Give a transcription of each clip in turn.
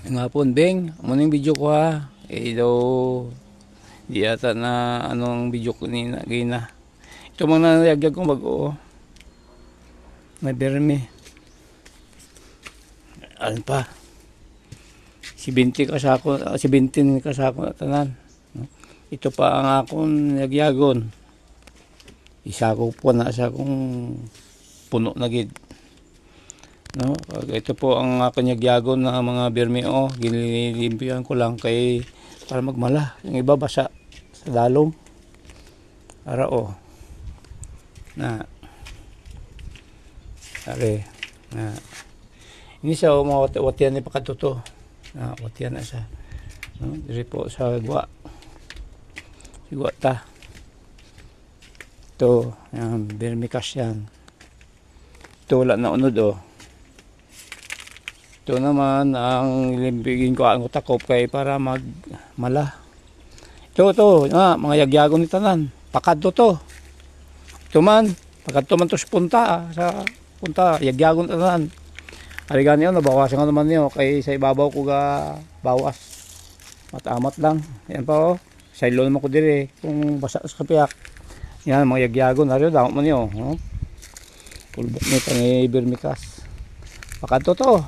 Nga po, Beng, muna yung video ko ha. Daw, di yata na anong video ko nina, gina. Ito mga nalagyag kong bago. May berme. Ano pa? Si 20 kasako, si 20 kasako na tanan. Ito pa ang akong nagyagon. Isa ko po na sa akong puno na gid. No, ito po ang aking nagyagon na mga bermeo. Ginililimpihan ko lang kay para magmala. Yung iba basa sa dalong. Para na are na ini siya mawatian ni pakatuto. Na watian na siya. No, diri po sa gwa. Sigwa ta. Ito, yung bermikas yan. Ito wala na unod Ito naman ang limbigin ko ang utakop kay para magmala. Ito mga yagyagon ni tanan. Pakadto to. Ito man, pakadto man to sa punta, yagyagon tanan. Arigan niyo nabawasan ko naman niyo kay sa ibabaw ko ga bawas. Matamat lang. Yan pa Sa ilo naman ko dire kung basa sa kapiyak. Yan mga yagyagon ari daw man niyo, Pulbok ni tangi bermikas. Pakadto to.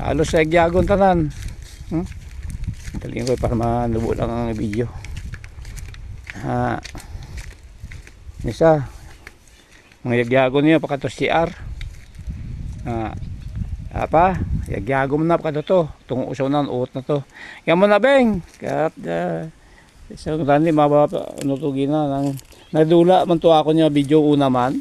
Halos sa yagyagon tanan. Talingin ko para manubo lang ang video. Isa mga yagyagon niya pakatos CR. Apa? Yagyagon na pakato to. Tungo usaw na uot na to. Yan mo na Beng. Kat isang tani mababa nutugin na nang nadula man to ako niya video una man.